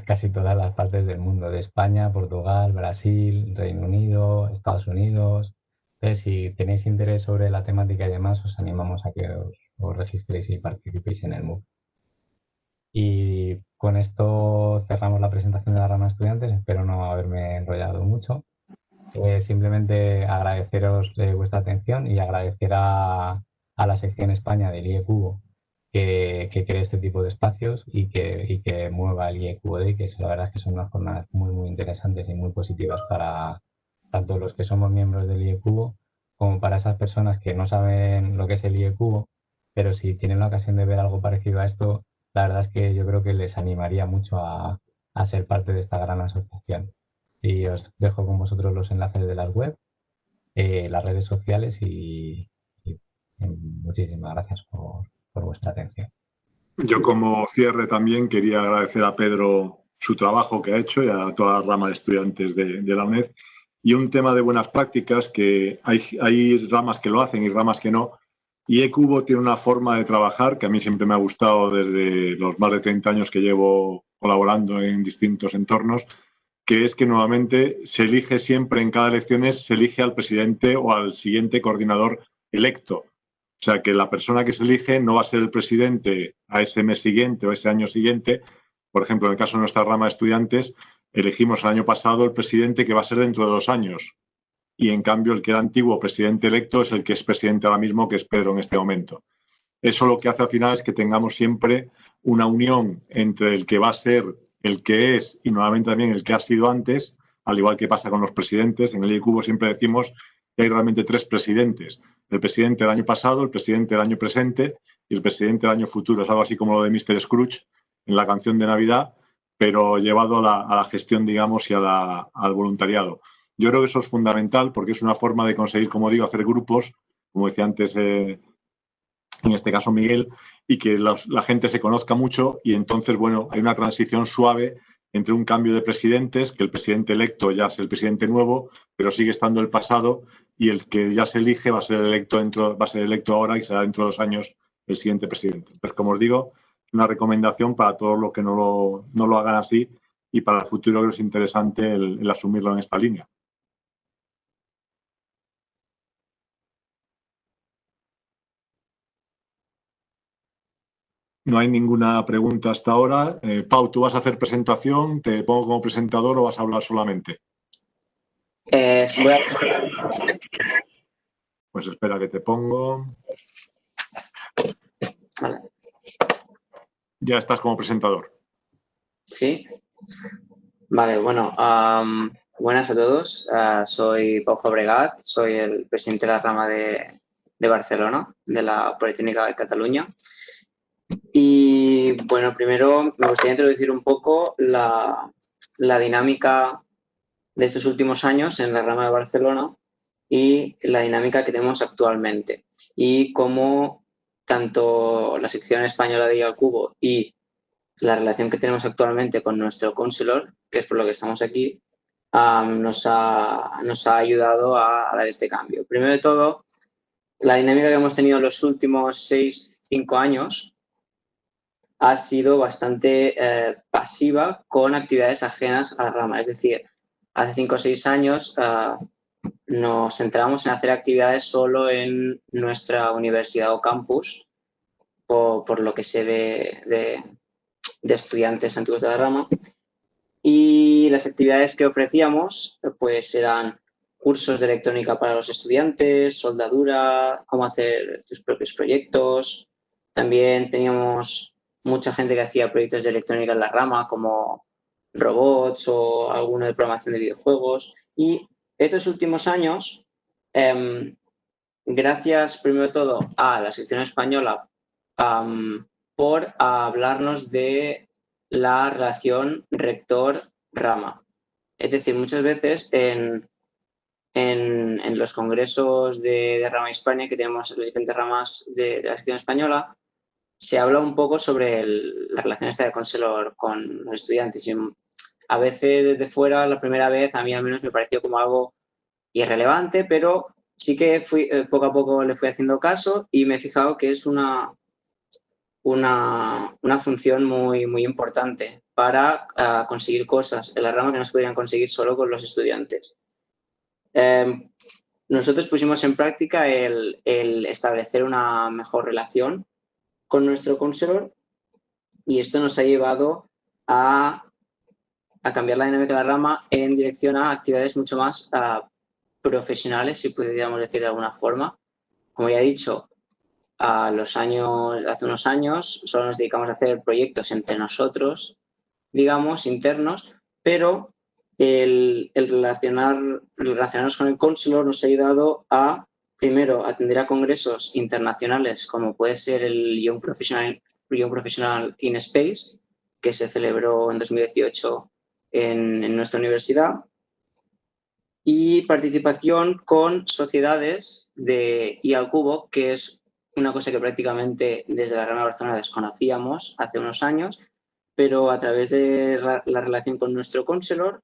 casi todas las partes del mundo, de España, Portugal, Brasil, Reino Unido, Estados Unidos. Entonces, si tenéis interés sobre la temática y demás, os animamos a que os registréis y participéis en el MOOC. Y con esto cerramos la presentación de la rama de estudiantes. Espero no haberme enrollado mucho. Simplemente agradeceros vuestra atención y agradecer a la sección España del IECubo que cree este tipo de espacios y que mueva el IECubo Day, que la verdad es que son unas jornadas muy interesantes y muy positivas para tanto los que somos miembros del IECubo como para esas personas que no saben lo que es el IECubo, pero si tienen la ocasión de ver algo parecido a esto, la verdad es que yo creo que les animaría mucho a ser parte de esta gran asociación. Y os dejo con vosotros los enlaces de las web, las redes sociales y muchísimas gracias por vuestra atención. Yo como cierre también quería agradecer a Pedro su trabajo que ha hecho y a toda la rama de estudiantes de la UNED. Y un tema de buenas prácticas, que hay ramas que lo hacen y ramas que no. Y eCubo tiene una forma de trabajar que a mí siempre me ha gustado desde los más de 30 años que llevo colaborando en distintos entornos, que es que nuevamente se elige siempre en cada elección, se elige al presidente o al siguiente coordinador electo. O sea, que la persona que se elige no va a ser el presidente a ese mes siguiente o ese año siguiente. Por ejemplo, en el caso de nuestra rama de estudiantes, elegimos el año pasado el presidente que va a ser dentro de 2 años. Y en cambio, el que era antiguo presidente electo es el que es presidente ahora mismo, que es Pedro en este momento. Eso lo que hace al final es que tengamos siempre una unión entre el que va a ser, el que es y nuevamente también el que ha sido antes, al igual que pasa con los presidentes. En el IECubo siempre decimos que hay realmente 3 presidentes. El presidente del año pasado, el presidente del año presente y el presidente del año futuro. Es algo así como lo de Mr. Scrooge en la canción de Navidad, pero llevado a la gestión, digamos, y al voluntariado. Yo creo que eso es fundamental porque es una forma de conseguir, como digo, hacer grupos, como decía antes, en este caso Miguel, y que la gente se conozca mucho y entonces, bueno, hay una transición suave entre un cambio de presidentes, que el presidente electo ya es el presidente nuevo, pero sigue estando el pasado, y el que ya se elige va a ser electo ahora y será dentro de 2 años el siguiente presidente. Entonces, como os digo, una recomendación para todos los que no lo hagan así, y para el futuro creo que es interesante el asumirlo en esta línea. No hay ninguna pregunta hasta ahora. Pau, ¿tú vas a hacer presentación? ¿Te pongo como presentador o vas a hablar solamente? Pues espera que te pongo. Vale. Ya estás como presentador. Sí. Vale, bueno, buenas a todos. Soy Pau Fabregat, soy el presidente de la rama de Barcelona, de la Politécnica de Cataluña. Y bueno, primero me gustaría introducir un poco la dinámica de estos últimos años en la rama de Barcelona y la dinámica que tenemos actualmente. Y cómo tanto la sección española de IECubo y la relación que tenemos actualmente con nuestro consulor, que es por lo que estamos aquí, nos ha ayudado a dar este cambio. Primero de todo, la dinámica que hemos tenido en los últimos 5 años ha sido bastante pasiva con actividades ajenas a la rama. Es decir, hace 5 o 6 años nos centramos en hacer actividades solo en nuestra universidad o campus, por lo que sé de estudiantes antiguos de la rama. Y las actividades que ofrecíamos pues eran cursos de electrónica para los estudiantes, soldadura, cómo hacer tus propios proyectos. También teníamos mucha gente que hacía proyectos de electrónica en la rama, como robots o alguno de programación de videojuegos. Y estos últimos años, gracias primero de todo a la sección española por hablarnos de la relación rector-rama. Es decir, muchas veces en los congresos de rama Hispania que tenemos las diferentes ramas de la sección española, se habla un poco sobre la relación esta de Counselor con los estudiantes. Y a veces desde fuera, la primera vez, a mí al menos me pareció como algo irrelevante, pero sí que poco a poco le fui haciendo caso y me he fijado que es una función muy, muy importante para conseguir cosas en la rama que no se podrían conseguir solo con los estudiantes. Nosotros pusimos en práctica el establecer una mejor relación con nuestro counselor y esto nos ha llevado a cambiar la dinámica de la rama en dirección a actividades mucho más profesionales, si pudiéramos decir de alguna forma. Como ya he dicho, hace unos años solo nos dedicamos a hacer proyectos entre nosotros, digamos, internos, pero el relacionarnos con el counselor nos ha ayudado a, primero, atender a congresos internacionales, como puede ser el Young Professional in Space, que se celebró en 2018 en nuestra universidad, y participación con sociedades de IA Cubo, que es una cosa que prácticamente desde la rama de Barcelona desconocíamos hace unos años, pero a través de la relación con nuestro counselor,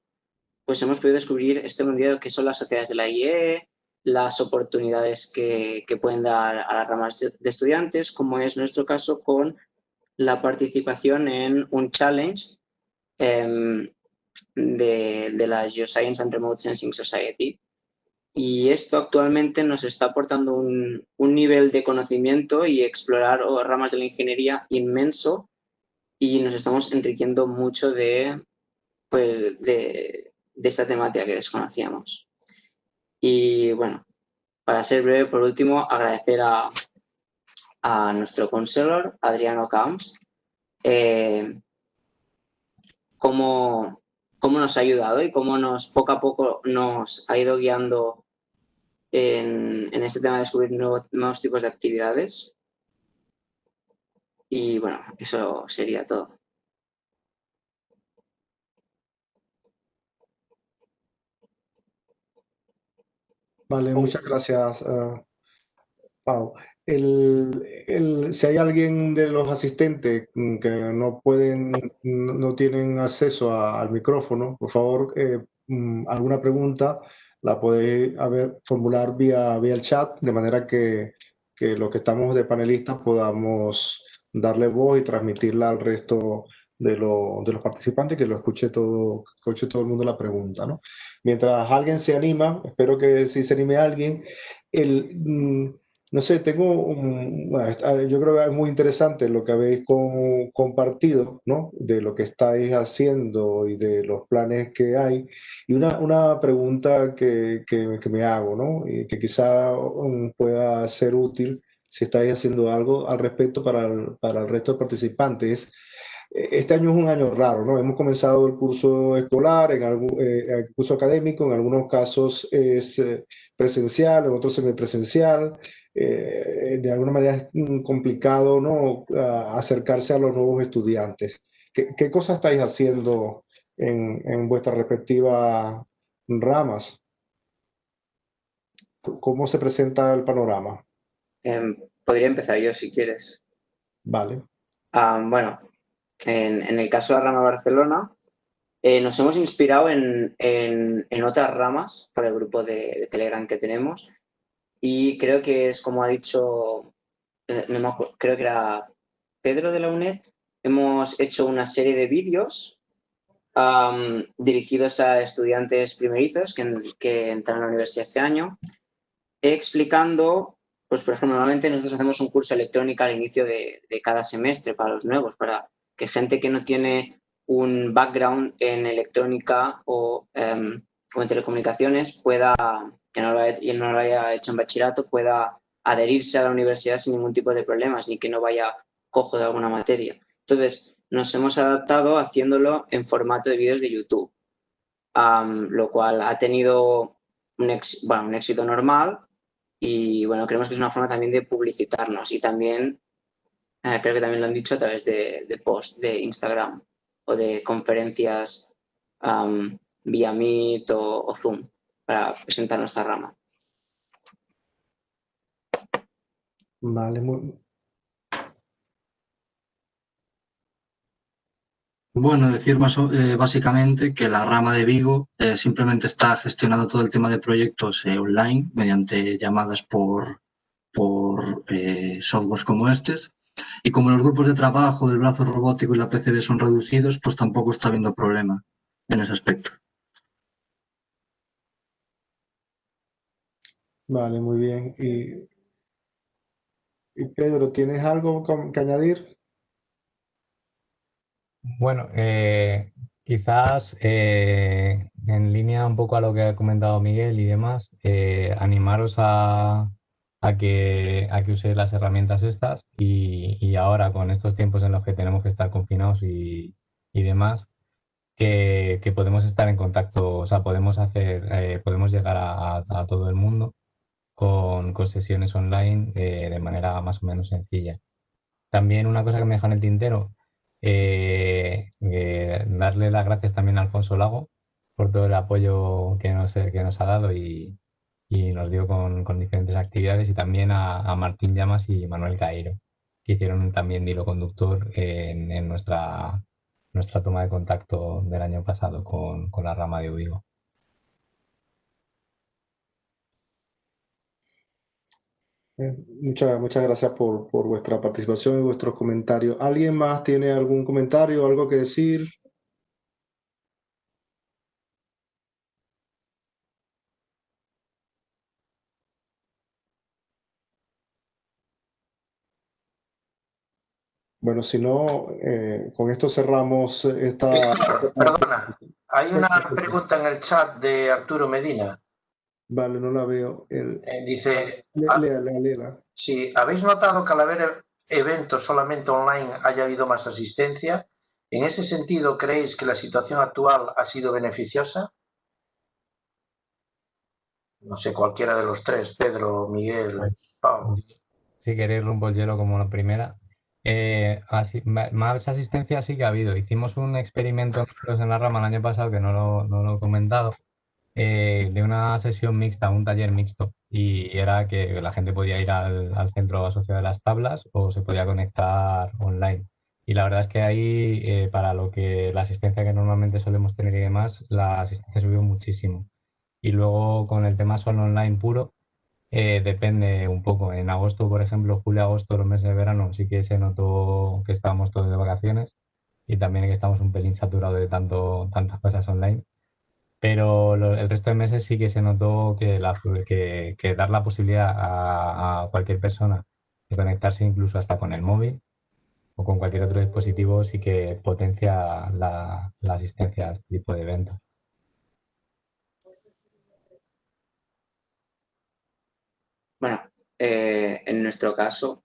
pues hemos podido descubrir este mundial que son las sociedades de la IE, las oportunidades que pueden dar a las ramas de estudiantes, como es nuestro caso con la participación en un challenge de la Geoscience and Remote Sensing Society. Y esto actualmente nos está aportando un nivel de conocimiento y explorar ramas de la ingeniería inmenso y nos estamos enriqueciendo mucho de esta temática que desconocíamos. Y bueno, para ser breve, por último, agradecer a nuestro counselor, Adriano Camps, cómo nos ha ayudado y cómo poco a poco nos ha ido guiando en este tema de descubrir nuevos tipos de actividades. Y bueno, eso sería todo. Vale, muchas gracias, Pau. Si hay alguien de los asistentes que no tienen acceso al micrófono, por favor, alguna pregunta la podéis formular vía el chat, de manera que los que estamos de panelistas podamos darle voz y transmitirla al resto de los participantes, que escuche todo el mundo la pregunta, ¿no? Mientras alguien se anima, espero que sí se anime alguien, no sé, yo creo que es muy interesante lo que habéis compartido, ¿no? De lo que estáis haciendo y de los planes que hay. Y una pregunta que me hago, ¿no? Y que quizá pueda ser útil si estáis haciendo algo al respecto para el resto de participantes. Este año es un año raro, ¿no? Hemos comenzado el curso escolar, el curso académico, en algunos casos es presencial, en otros semipresencial. De alguna manera es complicado, ¿no? Acercarse a los nuevos estudiantes. ¿Qué cosas estáis haciendo en vuestras respectivas ramas? ¿Cómo se presenta el panorama? Podría empezar yo si quieres. Vale. Bueno, en el caso de la rama de Barcelona, nos hemos inspirado en otras ramas por el grupo de Telegram que tenemos y creo que es como ha dicho, creo que era Pedro de la UNED, hemos hecho una serie de vídeos dirigidos a estudiantes primerizos que entran a la universidad este año, explicando, pues por ejemplo, normalmente nosotros hacemos un curso de electrónica al inicio de cada semestre para los nuevos, para que gente que no tiene un background en electrónica o como en telecomunicaciones, que no lo haya hecho en bachillerato, pueda adherirse a la universidad sin ningún tipo de problemas, ni que no vaya cojo de alguna materia. Entonces, nos hemos adaptado haciéndolo en formato de vídeos de YouTube, lo cual ha tenido un éxito normal y, bueno, creemos que es una forma también de publicitarnos y también, creo que también lo han dicho a través de posts de Instagram o de conferencias vía Meet o Zoom para presentar nuestra rama. Vale, Bueno, decir básicamente que la rama de Vigo simplemente está gestionando todo el tema de proyectos online mediante llamadas por softwares como estos. Y como los grupos de trabajo del brazo robótico y la PCB son reducidos, pues tampoco está habiendo problema en ese aspecto. Vale, muy bien. Y Pedro, ¿tienes algo que añadir? Bueno, quizás en línea un poco a lo que ha comentado Miguel y demás, animaros a que uséis las herramientas estas y ahora con estos tiempos en los que tenemos que estar confinados y demás, que podemos estar en contacto, o sea, podemos llegar a todo el mundo con sesiones online de manera más o menos sencilla. También una cosa que me deja en el tintero, darle las gracias también a Alfonso Lago por todo el apoyo que nos ha dado y nos dio con diferentes actividades y también a Martín Llamas y Manuel Cairo, que hicieron también de hilo conductor en nuestra toma de contacto del año pasado con la rama de Vigo. Muchas gracias por vuestra participación y vuestros comentarios. ¿Alguien más tiene algún comentario, algo que decir? Bueno, si no, con esto cerramos esta... Héctor, perdona, hay una pregunta en el chat de Arturo Medina. Vale, no la veo. Dice, léela. si habéis notado que al haber eventos solamente online haya habido más asistencia, ¿en ese sentido creéis que la situación actual ha sido beneficiosa? No sé, cualquiera de los tres, Pedro, Miguel, Pues, Pau. si queréis rompo el hielo como la primera. Más asistencia sí que ha habido. Hicimos un experimento nosotros en la rama el año pasado, que no lo he comentado, de una sesión mixta, un taller mixto. Y era que la gente podía ir al centro asociado de las tablas o se podía conectar online. Y la verdad es que ahí, para lo que la asistencia que normalmente solemos tener y demás, la asistencia subió muchísimo. Y luego con el tema solo online puro, depende un poco. En agosto, por ejemplo, julio-agosto, los meses de verano, sí que se notó que estábamos todos de vacaciones y también que estamos un pelín saturados de tantas cosas online. Pero el resto de meses sí que se notó que dar la posibilidad a cualquier persona de conectarse incluso hasta con el móvil o con cualquier otro dispositivo sí que potencia la asistencia a este tipo de eventos. Bueno, en nuestro caso,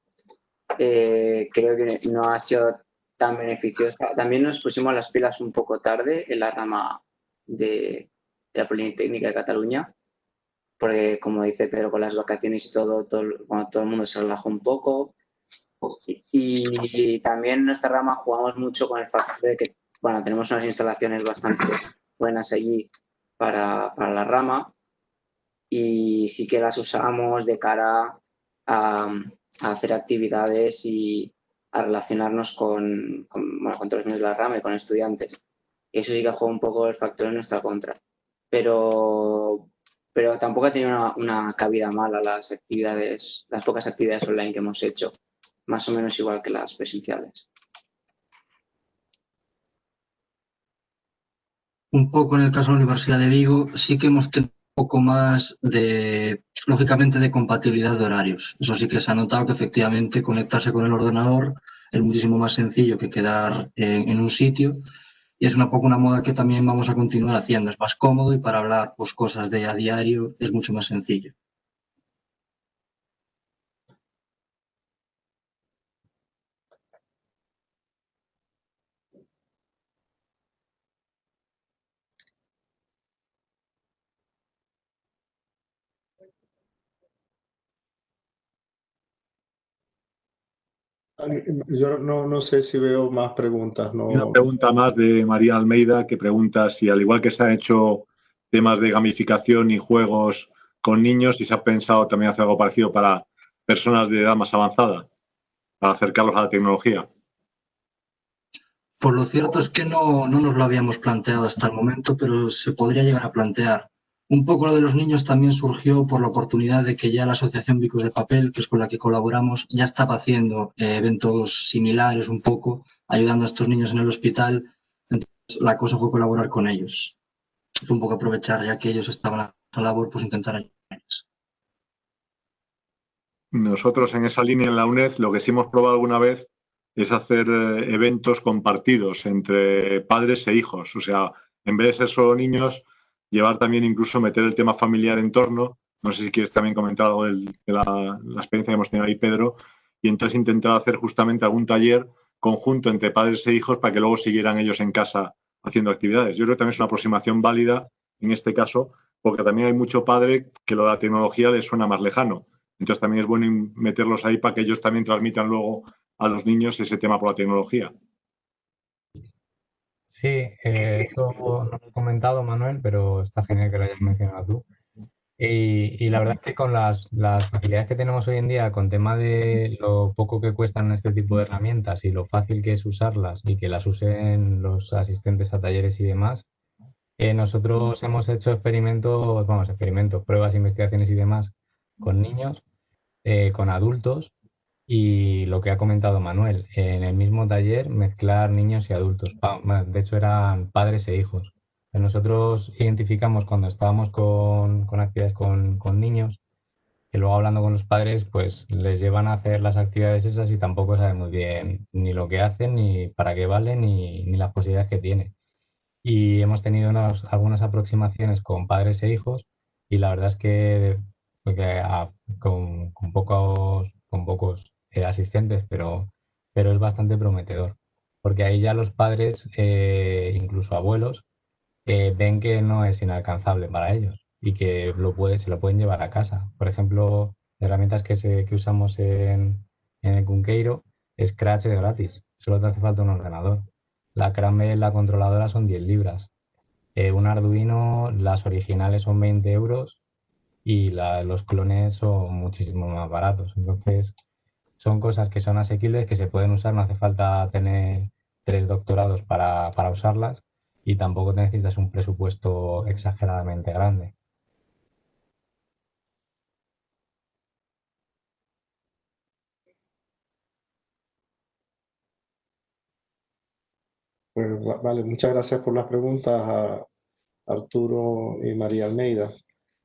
creo que no ha sido tan beneficiosa. También nos pusimos las pilas un poco tarde en la rama de la Politécnica de Cataluña, porque como dice Pedro, con las vacaciones y todo el mundo se relajó un poco. Y también en nuestra rama jugamos mucho con el factor de que, bueno, tenemos unas instalaciones bastante buenas allí para la rama y sí que las usamos de cara a hacer actividades y a relacionarnos con todos los miembros de la rama y con estudiantes. Eso sí que juega un poco el factor en nuestra contra. Pero tampoco ha tenido una cabida mala las pocas actividades online que hemos hecho, más o menos igual que las presenciales. Un poco en el caso de la Universidad de Vigo, sí que hemos tenido un poco más lógicamente, de compatibilidad de horarios. Eso sí que se ha notado que efectivamente conectarse con el ordenador es muchísimo más sencillo que quedar en un sitio y es un poco una moda que también vamos a continuar haciendo. Es más cómodo y para hablar pues, cosas de a diario es mucho más sencillo. Yo no sé si veo más preguntas. Una No. pregunta más de María Almeida que pregunta si, al igual que se han hecho temas de gamificación y juegos con niños, si se ha pensado también hacer algo parecido para personas de edad más avanzada, para acercarlos a la tecnología. Pues lo cierto es que no nos lo habíamos planteado hasta el momento, pero se podría llegar a plantear. Un poco lo de los niños también surgió por la oportunidad de que ya la Asociación Bicos de Papel, que es con la que colaboramos, ya estaba haciendo eventos similares un poco, ayudando a estos niños en el hospital. Entonces la cosa fue colaborar con ellos. Fue un poco aprovechar, ya que ellos estaban a la labor, pues intentar ayudarles. Nosotros en esa línea en la UNED lo que sí hemos probado alguna vez es hacer eventos compartidos entre padres e hijos. O sea, en vez de ser solo niños, llevar también incluso meter el tema familiar en torno. No sé si quieres también comentar algo de la experiencia que hemos tenido ahí, Pedro. Y entonces intentar hacer justamente algún taller conjunto entre padres e hijos para que luego siguieran ellos en casa haciendo actividades. Yo creo que también es una aproximación válida en este caso, porque también hay mucho padre que lo de la tecnología les suena más lejano. Entonces también es bueno meterlos ahí para que ellos también transmitan luego a los niños ese tema por la tecnología. Sí, eso no lo he comentado, Manuel, pero está genial que lo hayas mencionado tú. Y la verdad es que con las facilidades que tenemos hoy en día, con tema de lo poco que cuestan este tipo de herramientas y lo fácil que es usarlas y que las usen los asistentes a talleres y demás, nosotros hemos hecho experimentos, pruebas, investigaciones y demás con niños, con adultos y lo que ha comentado Manuel, en el mismo taller mezclar niños y adultos. De hecho, eran padres e hijos. Nosotros identificamos cuando estábamos con actividades con niños, que luego hablando con los padres, pues les llevan a hacer las actividades esas y tampoco saben muy bien ni lo que hacen, ni para qué valen, ni las posibilidades que tienen. Y hemos tenido algunas aproximaciones con padres e hijos y la verdad es que, con pocos asistentes, pero es bastante prometedor, porque ahí ya los padres, incluso abuelos, ven que no es inalcanzable para ellos y que se lo pueden llevar a casa. Por ejemplo, herramientas que usamos en el Cunqueiro, Scratch es gratis, solo te hace falta un ordenador. La Cramble, la controladora, son 10 libras. Un Arduino, las originales son 20 euros y los clones son muchísimo más baratos. Entonces, son cosas que son asequibles, que se pueden usar, no hace falta tener 3 doctorados para usarlas y tampoco necesitas un presupuesto exageradamente grande. Pues vale, muchas gracias por las preguntas a Arturo y María Almeida.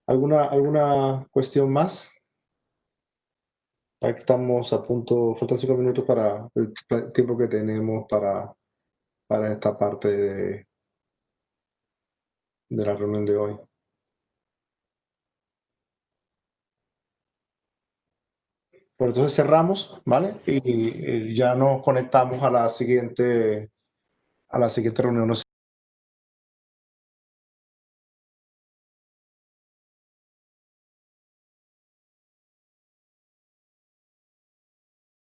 ¿Alguna cuestión más? Aquí estamos a punto, faltan 5 minutos para el tiempo que tenemos para esta parte de la reunión de hoy. Pues entonces cerramos, ¿vale? Y ya nos conectamos a la siguiente reunión.